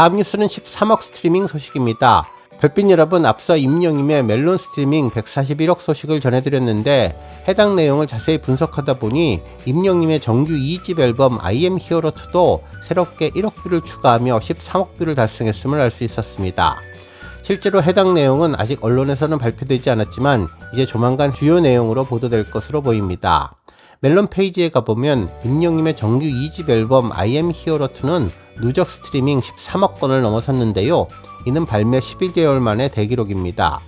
다음 뉴스는 13억 스트리밍 소식입니다. 별빛 여러분, 앞서 임영임의 멜론 스트리밍 141억 소식을 전해드렸는데 해당 내용을 자세히 분석하다 보니 임영임의 정규 2집 앨범 I am hero 2도 새롭게 1억 뷰를 추가하며 13억 뷰를 달성했음을 알 수 있었습니다. 실제로 해당 내용은 아직 언론에서는 발표되지 않았지만 이제 조만간 주요 내용으로 보도될 것으로 보입니다. 멜론 페이지에 가보면 임영임의 정규 2집 앨범 I am hero 2는 누적 스트리밍 13억 건을 넘어섰는데요. 이는 발매 11개월 만에 대기록입니다.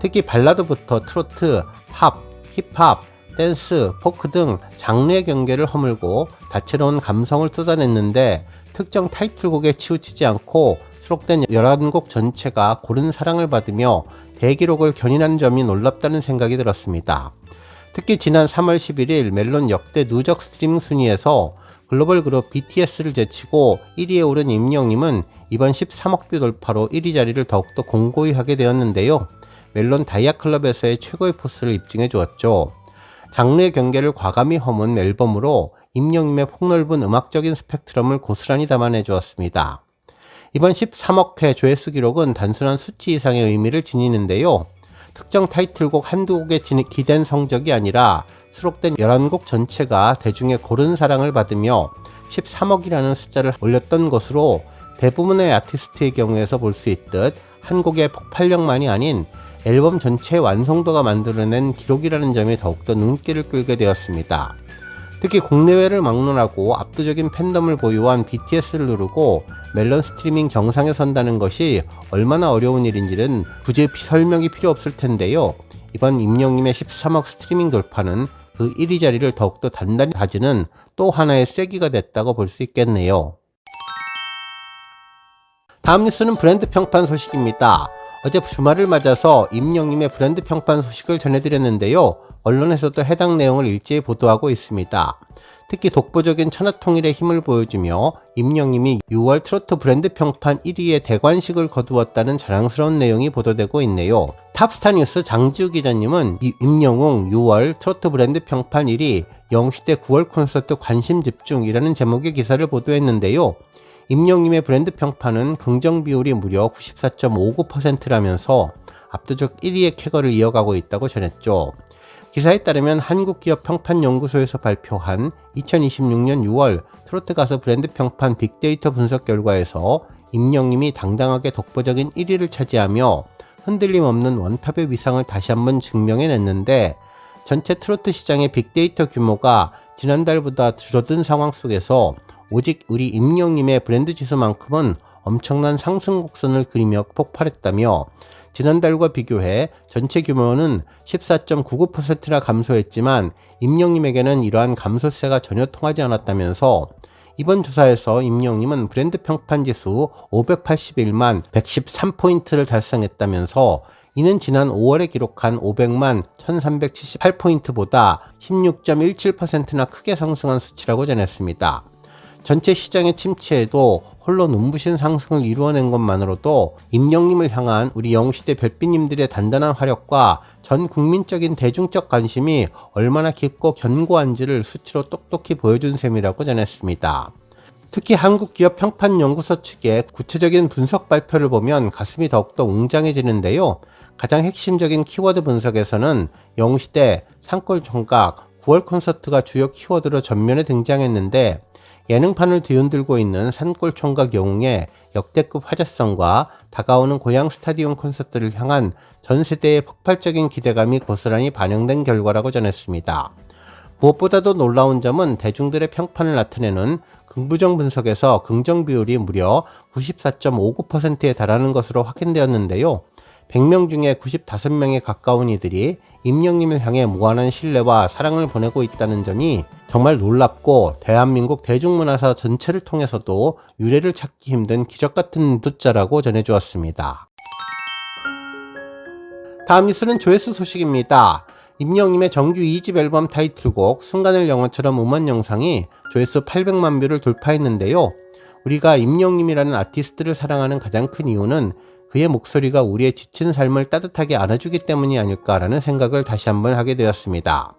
특히 발라드부터 트로트, 팝, 힙합, 댄스, 포크 등 장르의 경계를 허물고 다채로운 감성을 쏟아냈는데 특정 타이틀곡에 치우치지 않고 수록된 11곡 전체가 고른 사랑을 받으며 대기록을 견인한 점이 놀랍다는 생각이 들었습니다. 특히 지난 3월 11일 멜론 역대 누적 스트리밍 순위에서 글로벌 그룹 BTS를 제치고 1위에 오른 임영임은 이번 13억 뷰 돌파로 1위 자리를 더욱더 공고히 하게 되었는데요. 멜론 다이아 클럽에서의 최고의 포스를 입증해 주었죠. 장르의 경계를 과감히 허문 앨범으로 임영임의 폭넓은 음악적인 스펙트럼을 고스란히 담아내 주었습니다. 이번 13억 회 조회수 기록은 단순한 수치 이상의 의미를 지니는데요. 특정 타이틀곡 한두 곡에 기댄 성적이 아니라 수록된 11곡 전체가 대중의 고른 사랑을 받으며 13억이라는 숫자를 올렸던 것으로 대부분의 아티스트의 경우에서 볼 수 있듯 한 곡의 폭발력만이 아닌 앨범 전체의 완성도가 만들어낸 기록이라는 점이 더욱더 눈길을 끌게 되었습니다. 특히 국내외를 막론하고 압도적인 팬덤을 보유한 BTS를 누르고 멜론 스트리밍 정상에 선다는 것이 얼마나 어려운 일인지는 굳이 설명이 필요 없을 텐데요. 이번 임영임의 13억 스트리밍 돌파는 그 1위 자리를 더욱더 단단히 다지는 또 하나의 쐐기가 됐다고 볼 수 있겠네요. 다음 뉴스는 브랜드 평판 소식입니다. 어제 주말을 맞아서 임영임의 브랜드 평판 소식을 전해드렸는데요. 언론에서도 해당 내용을 일제히 보도하고 있습니다. 특히 독보적인 천하통일의 힘을 보여주며 임영임이 6월 트로트 브랜드 평판 1위의 대관식을 거두었다는 자랑스러운 내용이 보도되고 있네요. 탑스타 뉴스 장지우 기자님은 임영웅 6월 트로트 브랜드 평판 1위 영시대 9월 콘서트 관심 집중이라는 제목의 기사를 보도했는데요. 임영임의 브랜드 평판은 긍정 비율이 무려 94.59%라면서 압도적 1위의 쾌거를 이어가고 있다고 전했죠. 기사에 따르면 한국기업평판연구소에서 발표한 2026년 6월 트로트 가수 브랜드 평판 빅데이터 분석 결과에서 임영임이 당당하게 독보적인 1위를 차지하며 흔들림 없는 원탑의 위상을 다시 한번 증명해냈는데, 전체 트로트 시장의 빅데이터 규모가 지난달보다 줄어든 상황 속에서 오직 우리 임영임의 브랜드 지수만큼은 엄청난 상승 곡선을 그리며 폭발했다며, 지난달과 비교해 전체 규모는 14.99%나 감소했지만 임영임에게는 이러한 감소세가 전혀 통하지 않았다면서, 이번 조사에서 임영임은 브랜드 평판 지수 581만 113포인트를 달성했다면서, 이는 지난 5월에 기록한 500만 1378포인트보다 16.17%나 크게 상승한 수치라고 전했습니다. 전체 시장의 침체에도 홀로 눈부신 상승을 이루어낸 것만으로도 임영임을 향한 우리 영시대 별빛님들의 단단한 화력과 전 국민적인 대중적 관심이 얼마나 깊고 견고한지를 수치로 똑똑히 보여준 셈이라고 전했습니다. 특히 한국기업평판연구소 측의 구체적인 분석 발표를 보면 가슴이 더욱더 웅장해지는데요. 가장 핵심적인 키워드 분석에서는 영시대, 산골총각, 9월 콘서트가 주요 키워드로 전면에 등장했는데, 예능판을 뒤흔들고 있는 산골총각 영웅의 역대급 화제성과 다가오는 고향 스타디움 콘서트를 향한 전 세대의 폭발적인 기대감이 고스란히 반영된 결과라고 전했습니다. 무엇보다도 놀라운 점은 대중들의 평판을 나타내는 긍부정 분석에서 긍정 비율이 무려 94.59%에 달하는 것으로 확인되었는데요. 100명 중에 95명에 가까운 이들이 임영임을 향해 무한한 신뢰와 사랑을 보내고 있다는 점이 정말 놀랍고 대한민국 대중문화사 전체를 통해서도 유례를 찾기 힘든 기적같은 숫자라고 전해주었습니다. 다음 뉴스는 조회수 소식입니다. 임영임의 정규 2집 앨범 타이틀곡 순간을 영화처럼 음원 영상이 조회수 800만 뷰를 돌파했는데요. 우리가 임영임이라는 아티스트를 사랑하는 가장 큰 이유는 그의 목소리가 우리의 지친 삶을 따뜻하게 안아주기 때문이 아닐까라는 생각을 다시 한번 하게 되었습니다.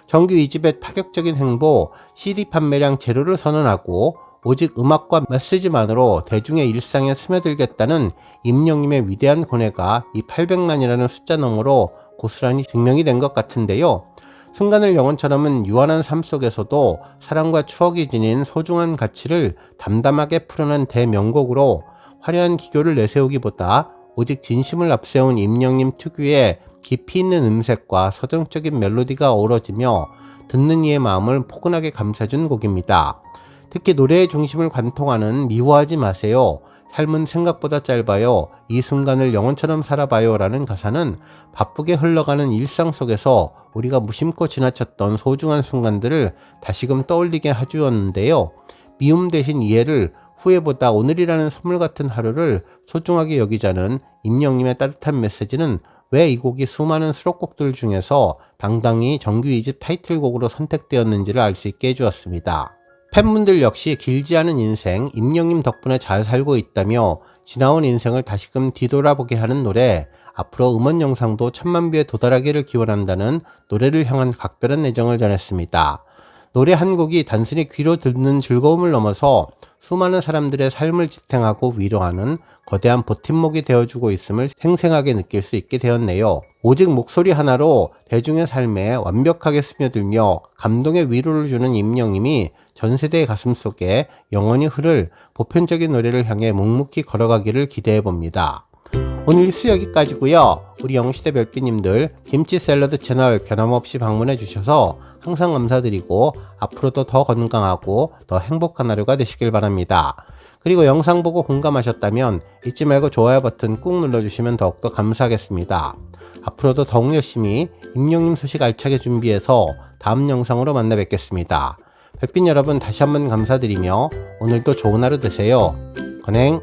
정규 2집의 파격적인 행보, CD 판매량 제로를 선언하고 오직 음악과 메시지만으로 대중의 일상에 스며들겠다는 임영님의 위대한 고뇌가 이 800만이라는 숫자 너머로 고스란히 증명이 된 것 같은데요. 순간을 영혼처럼은 유한한 삶 속에서도 사랑과 추억이 지닌 소중한 가치를 담담하게 풀어낸 대명곡으로 화려한 기교를 내세우기보다 오직 진심을 앞세운 임영님 특유의 깊이 있는 음색과 서정적인 멜로디가 어우러지며 듣는 이의 마음을 포근하게 감싸준 곡입니다. 특히 노래의 중심을 관통하는 미워하지 마세요. 삶은 생각보다 짧아요. 이 순간을 영혼처럼 살아봐요. 라는 가사는 바쁘게 흘러가는 일상 속에서 우리가 무심코 지나쳤던 소중한 순간들을 다시금 떠올리게 해주었는데요. 미움 대신 이해를, 후회보다 오늘이라는 선물 같은 하루를 소중하게 여기자는 임영님의 따뜻한 메시지는 왜 이 곡이 수많은 수록곡들 중에서 당당히 정규 2집 타이틀곡으로 선택되었는지를 알 수 있게 해주었습니다. 팬분들 역시 길지 않은 인생 임영님 덕분에 잘 살고 있다며 지나온 인생을 다시금 뒤돌아보게 하는 노래, 앞으로 음원 영상도 1000만 뷰에 도달하기를 기원한다는 노래를 향한 각별한 애정을 전했습니다. 노래 한 곡이 단순히 귀로 듣는 즐거움을 넘어서 수많은 사람들의 삶을 지탱하고 위로하는 거대한 버팀목이 되어주고 있음을 생생하게 느낄 수 있게 되었네요. 오직 목소리 하나로 대중의 삶에 완벽하게 스며들며 감동의 위로를 주는 임영님이 전 세대의 가슴 속에 영원히 흐를 보편적인 노래를 향해 묵묵히 걸어가기를 기대해봅니다. 오늘 뉴스 여기까지고요. 우리 영시대 별빛님들 김치 샐러드 채널 변함없이 방문해 주셔서 항상 감사드리고 앞으로도 더 건강하고 더 행복한 하루가 되시길 바랍니다. 그리고 영상 보고 공감하셨다면 잊지 말고 좋아요 버튼 꾹 눌러주시면 더욱더 감사하겠습니다. 앞으로도 더욱 열심히 임영님 소식 알차게 준비해서 다음 영상으로 만나 뵙겠습니다. 별빛 여러분 다시 한번 감사드리며 오늘도 좋은 하루 되세요. 건행.